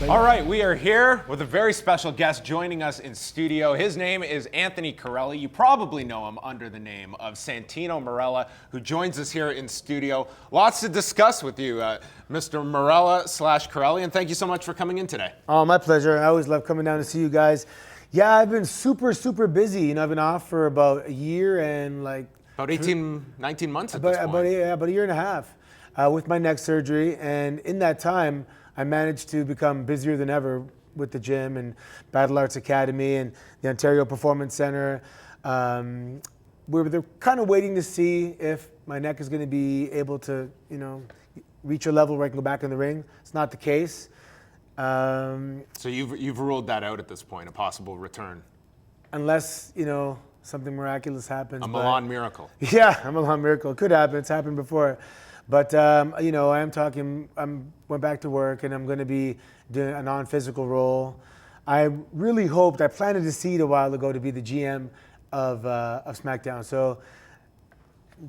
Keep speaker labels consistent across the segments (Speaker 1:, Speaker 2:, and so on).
Speaker 1: All right, we are here with a very special guest joining us in studio. His name is Anthony Corelli. You probably know him under the name of Santino Marella, who joins us here in studio. Lots to discuss with you, Mr. Marella/Corelli, and thank you so much for coming in today.
Speaker 2: Oh, my pleasure. I always love coming down to see you guys. Yeah, I've been super busy. You know, I've been off for about a year and
Speaker 1: About 19 months at this point.
Speaker 2: About a year and a half with my neck surgery. And in that time, I managed to become busier than ever with the gym and Battle Arts Academy and the Ontario Performance Center. They're kind of waiting to see if my neck is going to be able to, reach a level where I can go back in the ring. It's not the case.
Speaker 1: So you've ruled that out at this point, a possible return.
Speaker 2: Unless, something miraculous happens.
Speaker 1: A Milan miracle.
Speaker 2: Yeah, a Milan miracle. It could happen. It's happened before. But, I went back to work and I'm going to be doing a non-physical role. I really hoped, I planted a seed a while ago to be the GM of SmackDown. So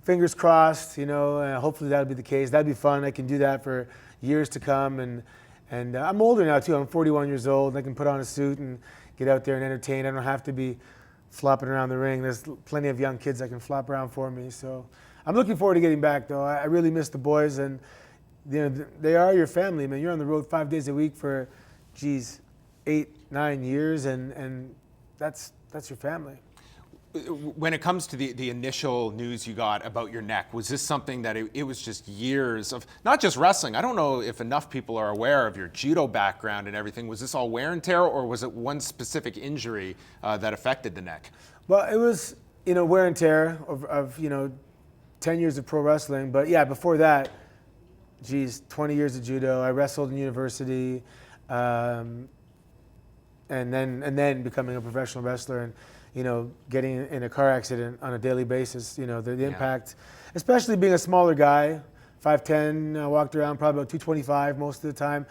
Speaker 2: fingers crossed, hopefully that'll be the case. That'd be fun. I can do that for years to come. And I'm older now too. I'm 41 years old. I can put on a suit and get out there and entertain. I don't have to be flopping around the ring. There's plenty of young kids that can flop around for me. So I'm looking forward to getting back, though. I really miss the boys, and they are your family, man. You're on the road 5 days a week for, 8-9 years, and that's your family.
Speaker 1: When it comes to the initial news you got about your neck, was this something that it was just years of, not just wrestling, I don't know if enough people are aware of your judo background and everything. Was this all wear and tear, or was it one specific injury that affected the neck?
Speaker 2: Well, it was, wear and tear of 10 years of pro wrestling. But yeah, before that, 20 years of judo. I wrestled in university, and then becoming a professional wrestler and, getting in a car accident on a daily basis. The impact, especially being a smaller guy, 5'10", I walked around probably about 225 most of the time.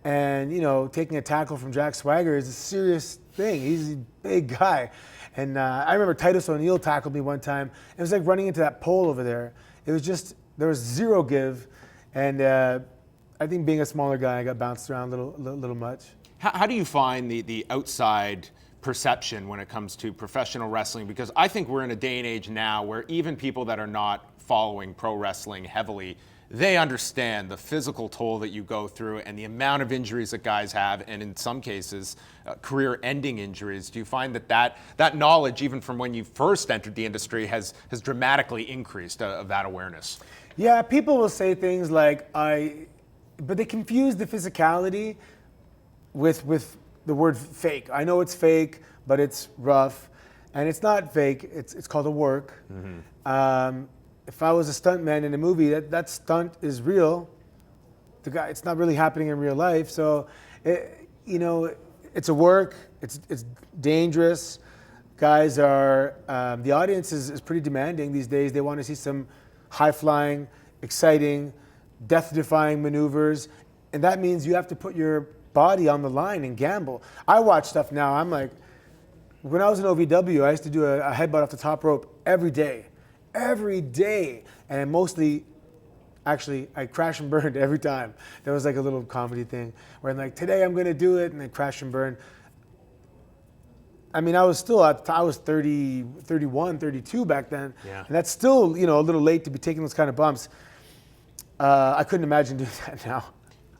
Speaker 2: And, taking a tackle from Jack Swagger is a serious thing. He's a big guy. And I remember Titus O'Neil tackled me one time. It was like running into that pole over there. It was just, there was zero give. And I think being a smaller guy, I got bounced around a little much.
Speaker 1: How do you find the outside perception when it comes to professional wrestling? Because I think we're in a day and age now where even people that are not following pro wrestling heavily, they understand the physical toll that you go through and the amount of injuries that guys have, and in some cases, career-ending injuries. Do you find that knowledge, even from when you first entered the industry, has dramatically increased of that awareness?
Speaker 2: Yeah, people will say things like, but they confuse the physicality with the word fake. I know it's fake, but it's rough. And it's not fake, it's called a work. Mm-hmm. If I was a stuntman in a movie, that stunt is real. It's not really happening in real life. So, it's a work. It's dangerous. Guys are, the audience is pretty demanding these days. They want to see some high-flying, exciting, death-defying maneuvers. And that means you have to put your body on the line and gamble. I watch stuff now. I'm like, when I was in OVW, I used to do a headbutt off the top rope every day. And I crash and burned every time. There was like a little comedy thing where I'm like, today I'm going to do it, and then crash and burn. I mean, I was 30, 31, 32 back then. Yeah. And that's still, a little late to be taking those kind of bumps. I couldn't imagine doing that now.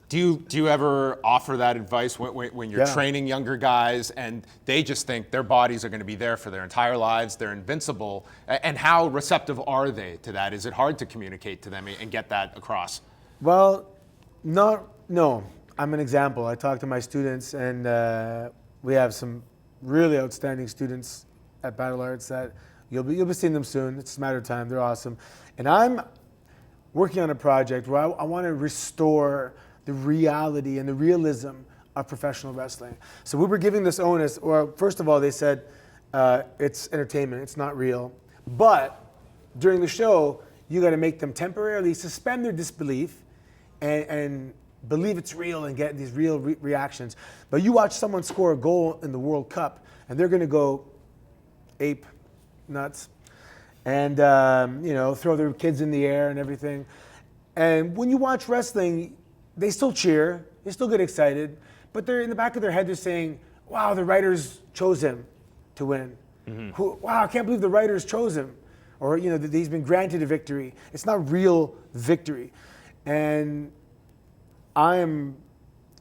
Speaker 1: Do you ever offer that advice when you're training younger guys and they just think their bodies are going to be there for their entire lives, they're invincible, and how receptive are they to that? Is it hard to communicate to them and get that across?
Speaker 2: Well, no. I'm an example. I talk to my students, and we have some really outstanding students at Battle Arts that you'll be seeing them soon. It's a matter of time. They're awesome. And I'm working on a project where I want to restore the reality and the realism of professional wrestling. So we were giving this onus, or first of all, they said it's entertainment, it's not real. But during the show, you got to make them temporarily suspend their disbelief and believe it's real and get these real reactions. But you watch someone score a goal in the World Cup, and they're going to go ape nuts and throw their kids in the air and everything. And when you watch wrestling, they still cheer, they still get excited, but they're in the back of their head, they're saying, wow, the writers chose him to win. Wow, I can't believe the writers chose him. Or, that he's been granted a victory. It's not real victory. And I am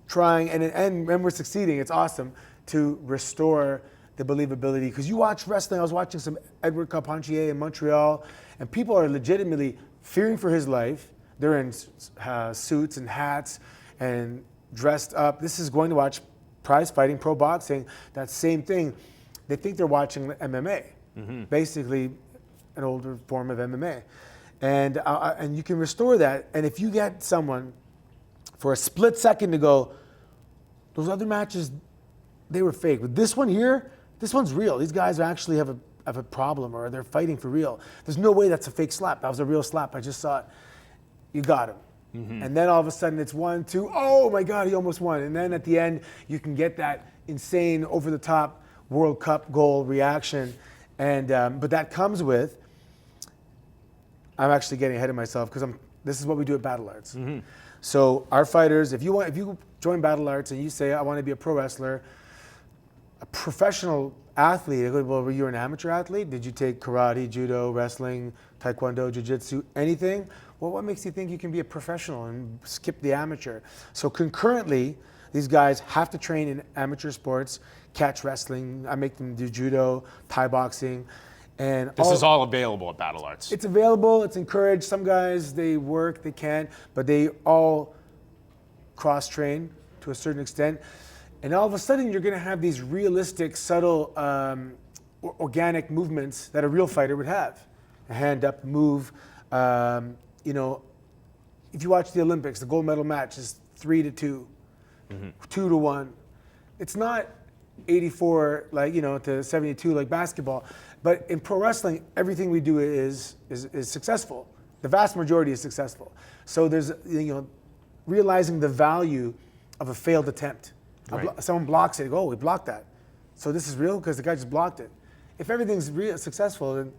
Speaker 2: trying, and when we're succeeding, it's awesome, to restore the believability. Because you watch wrestling, I was watching some Edward Carpentier in Montreal, and people are legitimately fearing for his life. They're in suits and hats and dressed up. This is going to watch prize fighting, pro boxing, that same thing. They think they're watching MMA, basically an older form of MMA. And you can restore that. And if you get someone for a split second to go, those other matches, they were fake. But this one here, this one's real. These guys actually have a problem, or they're fighting for real. There's no way that's a fake slap. That was a real slap. I just saw it. You got him. And then all of a sudden it's 1-2. Oh my God, he almost won. And then at the end, you can get that insane, over-the-top World Cup goal reaction. And but that comes with, I'm actually getting ahead of myself because this is what we do at Battle Arts. So our fighters, if you join Battle Arts and you say, I want to be a pro wrestler, a professional athlete, I go, well, were you an amateur athlete? Did you take karate, judo, wrestling, taekwondo, jiu-jitsu, anything? Well, what makes you think you can be a professional and skip the amateur? So concurrently, these guys have to train in amateur sports, catch wrestling. I make them do judo, Thai boxing. And
Speaker 1: this is all available at Battle Arts.
Speaker 2: It's available. It's encouraged. Some guys, they work, they can, but they all cross-train to a certain extent. And all of a sudden, you're going to have these realistic, subtle, organic movements that a real fighter would have. A hand up, move. If you watch the Olympics, the gold medal match is 3-2, 2-1. It's not 84 to 72 like basketball. But in pro wrestling, everything we do is successful. The vast majority is successful. So there's realizing the value of a failed attempt.
Speaker 1: Right.
Speaker 2: Someone blocks it, you go, oh, we blocked that. So this is real because the guy just blocked it. If everything's real successful, then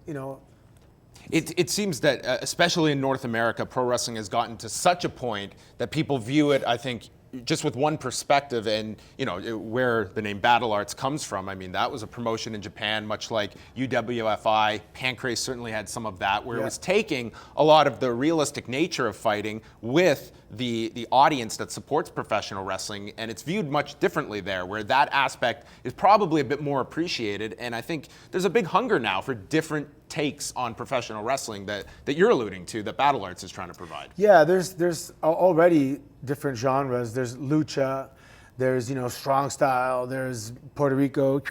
Speaker 1: It seems that, especially in North America, pro wrestling has gotten to such a point that people view it, I think, just with one perspective, and where the name Battle Arts comes from. I mean, that was a promotion in Japan, much like UWFI. Pancrase certainly had some of that, where it was taking a lot of the realistic nature of fighting with the audience that supports professional wrestling, and it's viewed much differently there, where that aspect is probably a bit more appreciated. And I think there's a big hunger now for different takes on professional wrestling that you're alluding to, that Battle Arts is trying to provide.
Speaker 2: Yeah, there's already different genres. There's lucha, there's strong style, there's Puerto Rico,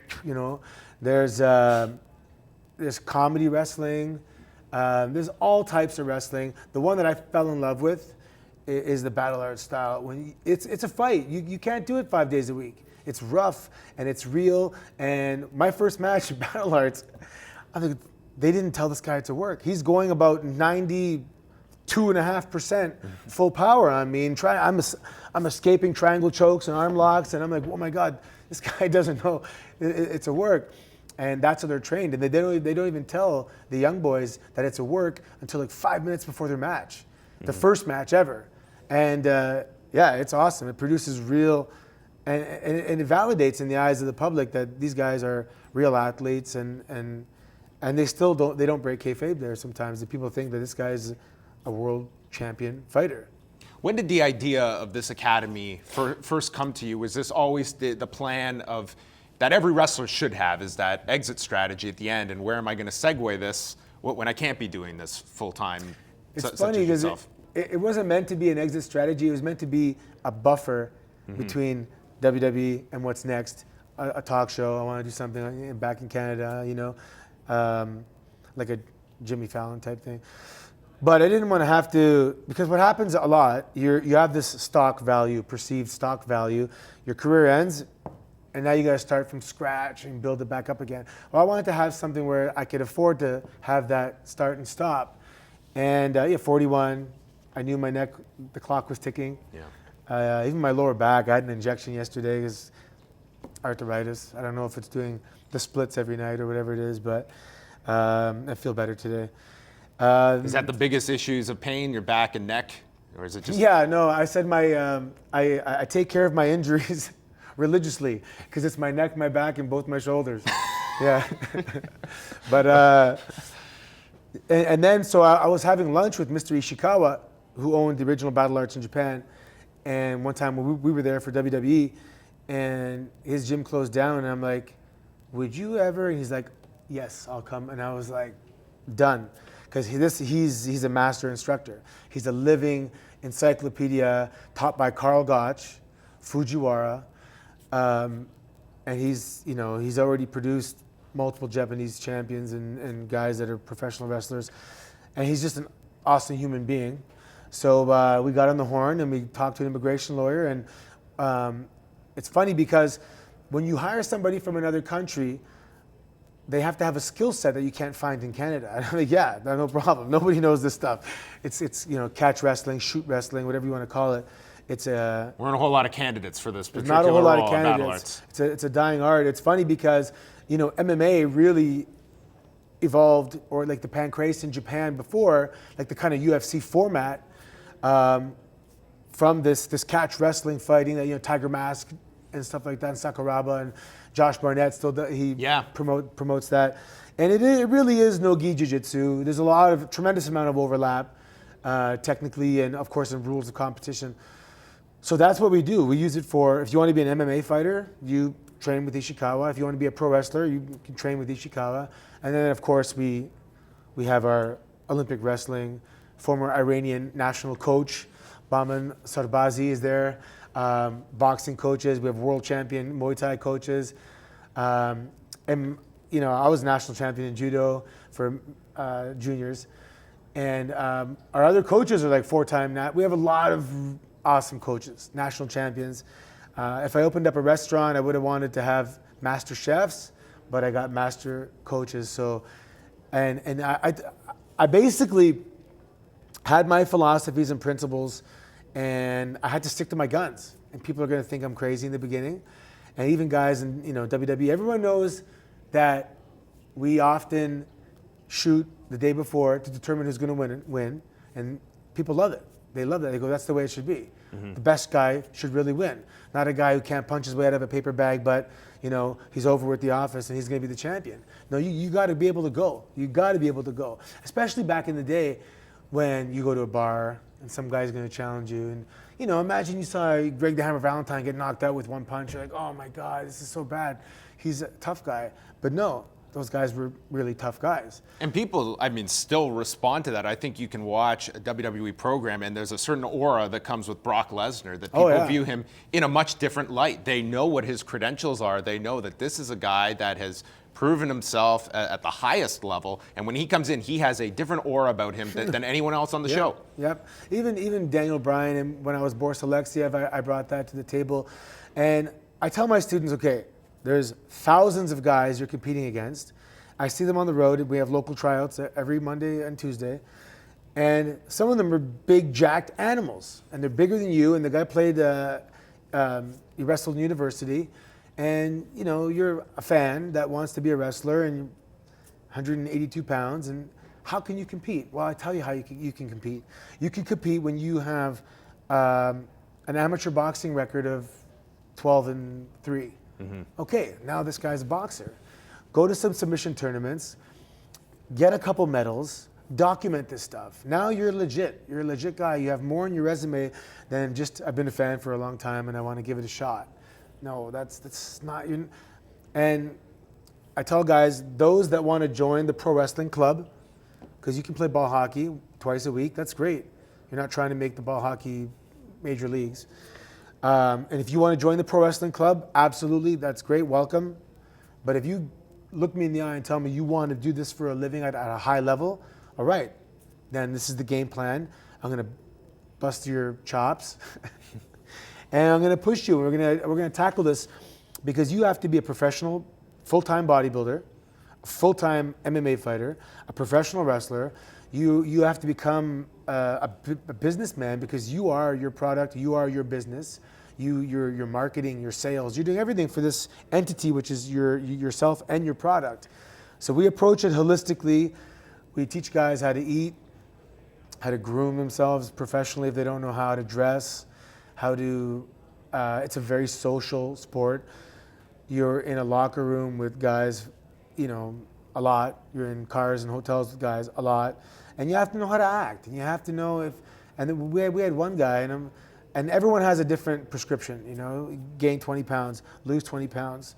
Speaker 2: there's comedy wrestling, there's all types of wrestling. The one that I fell in love with is the Battle Arts style. When it's a fight, you can't do it 5 days a week. It's rough and it's real. And my first match at Battle Arts, I think they didn't tell this guy to work. He's going about 92.5% full power on me, and I'm escaping triangle chokes and arm locks, and I'm like, oh my God, this guy doesn't know it's a work. And that's how they're trained. And they don't even tell the young boys that it's a work until like 5 minutes before their match, the first match ever. And it's awesome. It produces real, and it validates in the eyes of the public that these guys are real athletes, and they still don't break kayfabe there sometimes. The people think that this guy is a world champion fighter.
Speaker 1: When did the idea of this academy first come to you? Was this always the plan of that every wrestler should have, is that exit strategy at the end, and where am I going to segue this when I can't be doing this full time?
Speaker 2: It's funny because it wasn't meant to be an exit strategy. It was meant to be a buffer between WWE and what's next, a talk show. I want to do something back in Canada, like a Jimmy Fallon type thing. But I didn't want to have to, because what happens a lot, you have this stock value, perceived stock value. Your career ends, and now you got to start from scratch and build it back up again. Well, I wanted to have something where I could afford to have that start and stop. And 41, I knew my neck, the clock was ticking. Yeah. Even my lower back, I had an injection yesterday because arthritis. I don't know if it's doing the splits every night or whatever it is, but I feel better today.
Speaker 1: Is that the biggest issues of pain, your back and neck, or is it just?
Speaker 2: Yeah, no. I said I take care of my injuries religiously because it's my neck, my back, and both my shoulders. Yeah. But and then so I was having lunch with Mr. Ishikawa, who owned the original Battle Arts in Japan, and one time we were there for WWE, and his gym closed down, and I'm like, would you ever? And he's like, yes, I'll come. And I was like, done. Because he's a master instructor. He's a living encyclopedia taught by Karl Gotch, Fujiwara, and he's already produced multiple Japanese champions and guys that are professional wrestlers, and he's just an awesome human being. So we got on the horn and we talked to an immigration lawyer, and it's funny because when you hire somebody from another country, they have to have a skill set that you can't find in Canada. And I'm like, yeah, no problem. Nobody knows this stuff. It's catch wrestling, shoot wrestling, whatever you want to call it.
Speaker 1: We're in a whole lot of candidates for this particular
Speaker 2: not a whole lot
Speaker 1: role
Speaker 2: of
Speaker 1: in Battle
Speaker 2: candidates.
Speaker 1: Arts.
Speaker 2: It's a dying art. It's funny because MMA really evolved, or like the pancrase in Japan before, like the kind of UFC format, from this catch wrestling fighting that Tiger Mask and stuff like that, and Sakuraba and Josh Barnett still promotes that, and it really is no-gi jiu-jitsu. There's a tremendous amount of overlap, technically, and of course in rules of competition. So that's what we do. We use it for, if you want to be an MMA fighter, you train with Ishikawa. If you want to be a pro wrestler, you can train with Ishikawa. And then of course we have our Olympic wrestling, former Iranian national coach, Baman Sarbazi is there. Boxing coaches, we have world champion Muay Thai coaches. And I was national champion in judo for juniors. And our other coaches are like 4-time we have a lot of awesome coaches, national champions. If I opened up a restaurant, I would have wanted to have master chefs, but I got master coaches. So, and I basically had my philosophies and principles, and I had to stick to my guns. And people are going to think I'm crazy in the beginning. And even guys in WWE, everyone knows that we often shoot the day before to determine who's going to win, and people love it. They love that. They go, that's the way it should be. Mm-hmm. The best guy should really win. Not a guy who can't punch his way out of a paper bag, but he's over with the office and he's going to be the champion. No, you got to be able to go. You got to be able to go. Especially back in the day when you go to a bar and some guy's going to challenge you. And imagine you saw Greg the Hammer Valentine get knocked out with one punch. You're like, oh my God, this is so bad. He's a tough guy. But no, those guys were really tough guys.
Speaker 1: And people, still respond to that. I think you can watch a WWE program and there's a certain aura that comes with Brock Lesnar that people view him in a much different light. They know what his credentials are. They know that this is a guy that has proven himself at the highest level. And when he comes in, he has a different aura about him than anyone else on the show.
Speaker 2: Yep. Even Daniel Bryan, and when I was Boris Alexiev, I brought that to the table. And I tell my students, okay, there's thousands of guys you're competing against. I see them on the road. We have local tryouts every Monday and Tuesday. And some of them are big, jacked animals. And they're bigger than you. And the guy played, he wrestled in university. And, you're a fan that wants to be a wrestler and you're 182 pounds. And how can you compete? Well, I tell you how you can compete. You can compete when you have an amateur boxing record of 12-3. Mm-hmm. Okay, now this guy's a boxer. Go to some submission tournaments, get a couple medals, document this stuff. Now you're legit. You're a legit guy. You have more on your resume than just, I've been a fan for a long time and I want to give it a shot. No, that's not you. And I tell guys, those that want to join the pro wrestling club, because you can play ball hockey twice a week, that's great. You're not trying to make the ball hockey major leagues. And if you want to join the pro wrestling club, absolutely, that's great, welcome. But if you look me in the eye and tell me you want to do this for a living at a high level, all right, then this is the game plan. I'm going to bust your chops. And I'm going to push you. We're going to tackle this because you have to be a professional, full-time bodybuilder, a full-time MMA fighter, a professional wrestler. You have to become a businessman because you are your product, you are your business, your marketing, your sales. You're doing everything for this entity, which is yourself and your product. So we approach it holistically. We teach guys how to eat, how to groom themselves professionally if they don't know how to dress, how to It's a very social sport. You're in a locker room with guys, a lot. You're in cars and hotels with guys a lot, and you have to know how to act, and you have to know if. And then we had one guy, and everyone has a different prescription. Gain 20 pounds, lose 20 pounds.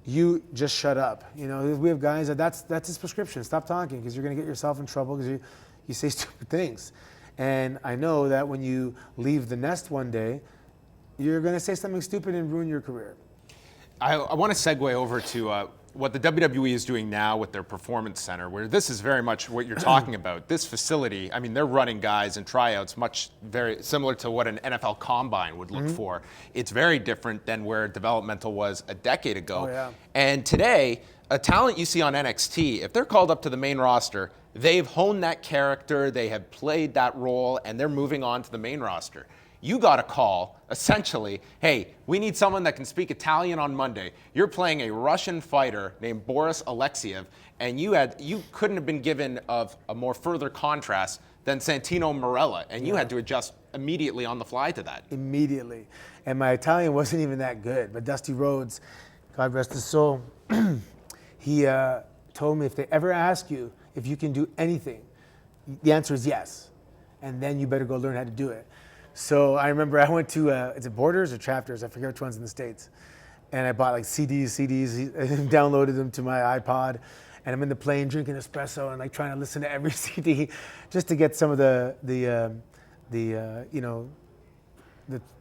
Speaker 2: You just shut up. We have guys that's his prescription. Stop talking because you're going to get yourself in trouble because you say stupid things. And I know that when you leave the nest one day, you're going to say something stupid and ruin your career.
Speaker 1: I want to segue over to what the WWE is doing now with their performance center, where this is very much what you're talking about. This facility, I mean, they're running guys and tryouts very similar to what an NFL combine would look for. It's very different than where developmental was a decade ago.
Speaker 2: Oh, yeah.
Speaker 1: And today, a talent you see on NXT, if they're called up to the main roster, they've honed that character, they have played that role, and they're moving on to the main roster. You got a call, essentially, hey, we need someone that can speak Italian on Monday. You're playing a Russian fighter named Boris Alexiev, and you couldn't have been given of a more further contrast than Santino Marella, and you had to adjust immediately on the fly to that.
Speaker 2: Immediately. And my Italian wasn't even that good, but Dusty Rhodes, God rest his soul, he told me if they ever ask you if you can do anything, the answer is yes. And then you better go learn how to do it. So I remember I went to, is it Borders or Chapters? I forget which one's in the States. And I bought like CDs, and downloaded them to my iPod. And I'm in the plane drinking espresso and like trying to listen to every CD just to get some of the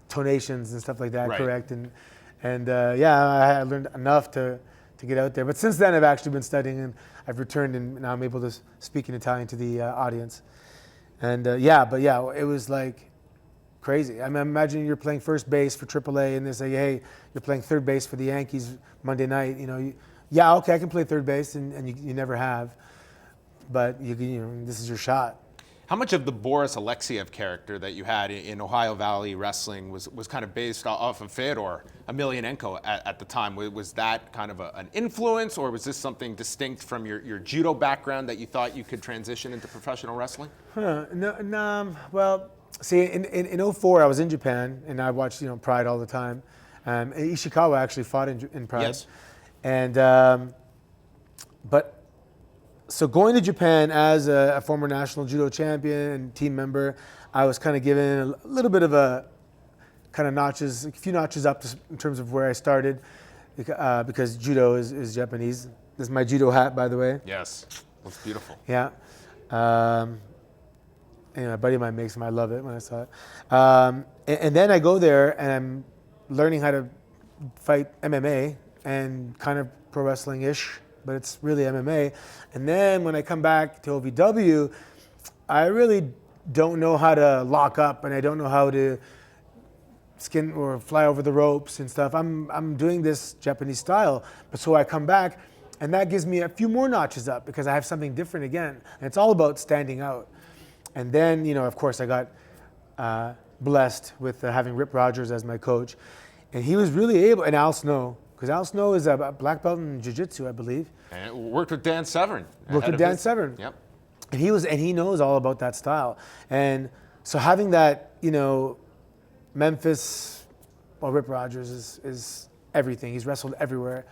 Speaker 2: tonations and stuff like that correct. And I learned enough to get out there. But since then I've actually been studying and I've returned and now I'm able to speak in Italian to the audience. And it was like, crazy. I mean, imagine you're playing first base for AAA and they say, hey, you're playing third base for the Yankees Monday night. Okay, I can play third base, and you never have. But this is your shot.
Speaker 1: How much of the Boris Alexiev character that you had in Ohio Valley Wrestling was kind of based off of Fedor Emelianenko at the time? Was that kind of an influence, or was this something distinct from your judo background that you thought you could transition into professional wrestling?
Speaker 2: Well, see, in 04, I was in Japan, and I watched Pride all the time. Ishikawa actually fought in Pride.
Speaker 1: Yes.
Speaker 2: And so going to Japan as a former national judo champion and team member, I was kind of given a little bit of a few notches up in terms of where I started, because judo is Japanese. This is my judo hat, by the way.
Speaker 1: Yes, looks beautiful.
Speaker 2: Yeah. A buddy of mine makes them. I love it when I saw it. And then I go there and I'm learning how to fight MMA and kind of pro wrestling-ish, but it's really MMA. And then when I come back to OVW, I really don't know how to lock up and I don't know how to skin or fly over the ropes and stuff. I'm doing this Japanese style, but so I come back and that gives me a few more notches up because I have something different again. And it's all about standing out. And then, of course, I got blessed with having Rip Rogers as my coach. And he was really able, and Al Snow, because Al Snow is a black belt in jiu-jitsu, I believe.
Speaker 1: And worked with Dan Severn.
Speaker 2: Severn.
Speaker 1: Yep.
Speaker 2: And he knows all about that style. And so having that, Memphis, Rip Rogers is everything. He's wrestled everywhere.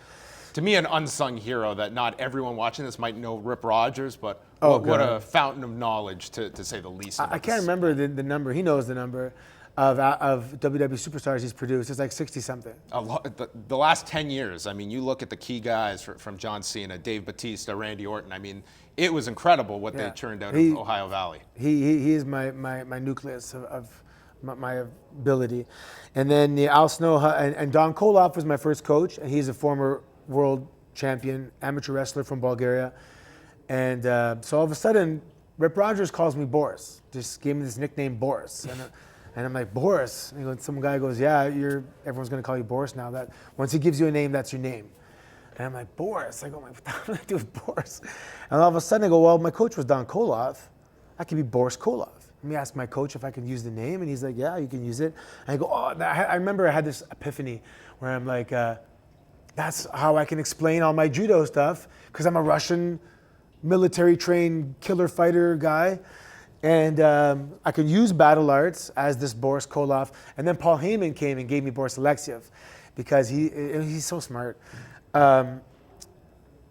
Speaker 1: To me, an unsung hero that not everyone watching this might know Rip Rogers, but what a fountain of knowledge, to say the least.
Speaker 2: I can't remember the number. He knows the number of WWE superstars he's produced. It's like 60-something.
Speaker 1: The last 10 years, I mean, you look at the key guys from John Cena, Dave Bautista, Randy Orton. I mean, it was incredible what they churned out of Ohio Valley.
Speaker 2: He is my nucleus of my ability. And then Al Snow and Don Koloff was my first coach, and he's a former world champion amateur wrestler from Bulgaria. And so all of a sudden, Rip Rogers calls me Boris. Just gave me this nickname, Boris. And I'm like, Boris? And some guy goes, yeah, everyone's going to call you Boris now. That once he gives you a name, that's your name. And I'm like, Boris? I go, what do I do with Boris? And all of a sudden I go, well, my coach was Don Koloff. I could be Boris Koloff. Let me ask my coach if I can use the name. And he's like, yeah, you can use it. And I go, I remember I had this epiphany where I'm like, that's how I can explain all my judo stuff, because I'm a Russian military trained killer fighter guy. And I could use Battle Arts as this Boris Kolov. And then Paul Heyman came and gave me Boris Alexiev because he's so smart.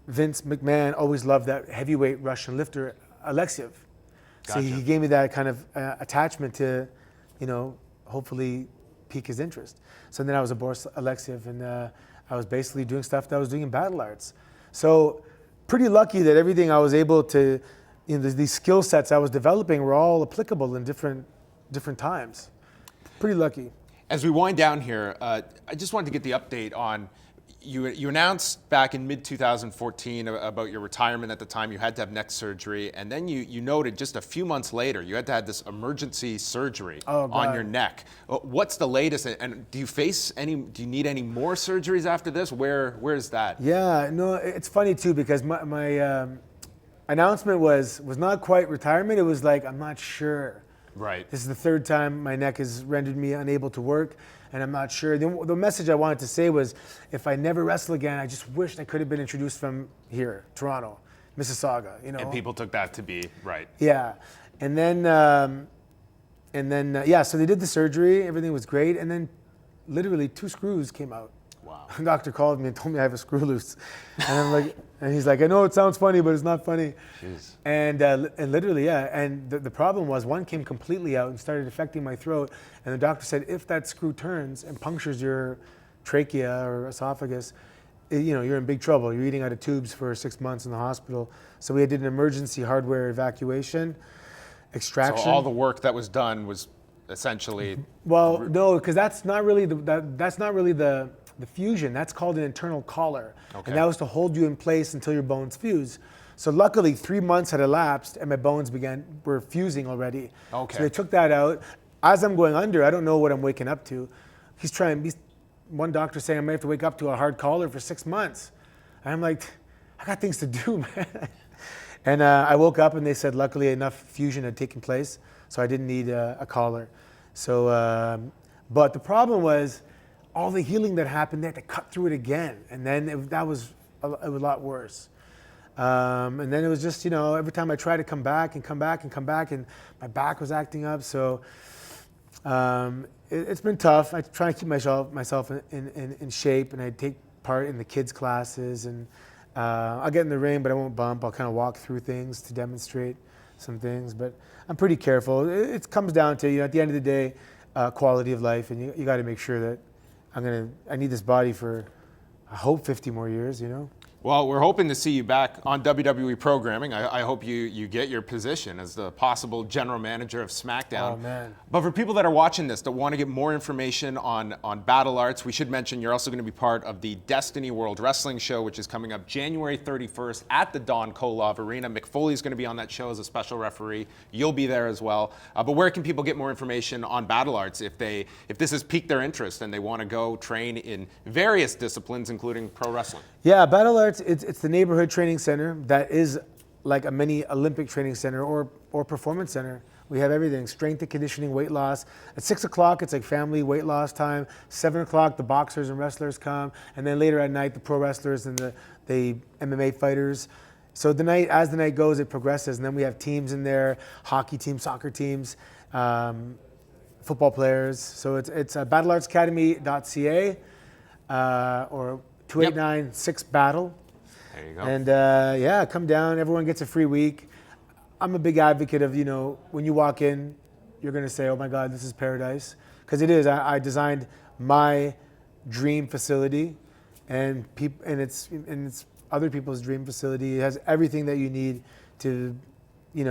Speaker 2: Vince McMahon always loved that heavyweight Russian lifter, Alexiev. So
Speaker 1: Gotcha.
Speaker 2: he gave me that kind of attachment to, hopefully pique his interest. So then I was a Boris Alexiev, and I was basically doing stuff that I was doing in Battle Arts. So pretty lucky that everything I was able to, these skill sets I was developing were all applicable in different times. Pretty lucky.
Speaker 1: As we wind down here, I just wanted to get the update on, you announced back in mid-2014 about your retirement. At the time you had to have neck surgery, and then you noted just a few months later you had to have this emergency surgery on your neck. What's the latest, and do you need any more surgeries after this? Where is that?
Speaker 2: Yeah, no, it's funny too, because my announcement was not quite retirement. It was like, I'm not sure.
Speaker 1: Right.
Speaker 2: This is the third time my neck has rendered me unable to work, and I'm not sure. The message I wanted to say was, if I never wrestle again, I just wished I could have been introduced from here, Toronto, Mississauga.
Speaker 1: And people took that to be right.
Speaker 2: Yeah, and then so they did the surgery. Everything was great, and then literally 2 screws came out.
Speaker 1: Wow.
Speaker 2: The doctor called me and told me I have a screw loose, and I'm like, and he's like, I know it sounds funny, but it's not funny.
Speaker 1: Jeez.
Speaker 2: And literally, yeah. And the problem was, one came completely out and started affecting my throat. And the doctor said, if that screw turns and punctures your trachea or esophagus, you're in big trouble. You're eating out of tubes for 6 months in the hospital. So we did an emergency hardware evacuation, extraction.
Speaker 1: So all the work that was done was essentially.
Speaker 2: Well, no, because that's not really the fusion. That's called an internal collar.
Speaker 1: Okay.
Speaker 2: And that was to hold you in place until your bones fuse. So luckily 3 months had elapsed and my bones were fusing already.
Speaker 1: Okay.
Speaker 2: So they took that out. As I'm going under, I don't know what I'm waking up to. One doctor saying I might have to wake up to a hard collar for 6 months. And I'm like, I got things to do, man. And I woke up and they said luckily enough fusion had taken place, so I didn't need a collar. So, but the problem was, all the healing that happened, they had to cut through it again. And then that was a lot worse. And then it was just, every time I tried to come back, and my back was acting up. So it's been tough. I try to keep myself in shape, and I take part in the kids' classes. And I'll get in the ring, but I won't bump. I'll kind of walk through things to demonstrate some things. But I'm pretty careful. It comes down to, at the end of the day, quality of life. And you got to make sure that I need this body for, I hope, 50 more years,
Speaker 1: Well, we're hoping to see you back on WWE programming. I hope you get your position as the possible general manager of SmackDown.
Speaker 2: Oh, man.
Speaker 1: But for people that are watching this that want to get more information on Battle Arts, we should mention you're also going to be part of the Destiny World Wrestling Show, which is coming up January 31st at the Don Kolov Arena. Mick Foley's going to be on that show as a special referee. You'll be there as well. But where can people get more information on Battle Arts if this has piqued their interest and they want to go train in various disciplines, including pro wrestling?
Speaker 2: Yeah, Battle Arts, it's the neighborhood training center that is like a mini Olympic training center or performance center. We have everything, strength and conditioning, weight loss. At 6 o'clock, it's like family weight loss time. 7 o'clock, the boxers and wrestlers come. And then later at night, the pro wrestlers and the MMA fighters. So as the night goes, it progresses. And then we have teams in there, hockey teams, soccer teams, football players. So it's battleartsacademy.ca or 289-6-BATTLE.
Speaker 1: There you go.
Speaker 2: And come down. Everyone gets a free week. I'm a big advocate of, when you walk in, you're going to say, oh my God, this is paradise. Because it is. I designed my dream facility, and it's other people's dream facility. It has everything that you need to, we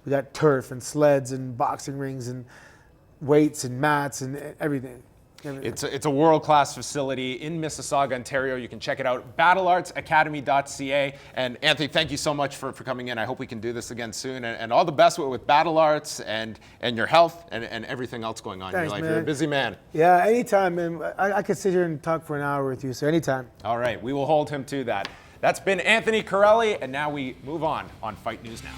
Speaker 2: got turf and sleds and boxing rings and weights and mats and everything.
Speaker 1: It's a world-class facility in Mississauga, Ontario. You can check it out, battleartsacademy.ca. And Anthony, thank you so much for coming in. I hope we can do this again soon. And all the best with Battle Arts and your health and everything else going on in your life.
Speaker 2: Man.
Speaker 1: You're a busy man.
Speaker 2: Yeah, anytime, man. I could sit here and talk for an hour with you, so anytime.
Speaker 1: All right, we will hold him to that. That's been Anthony Corelli, and now we move on Fight News Now.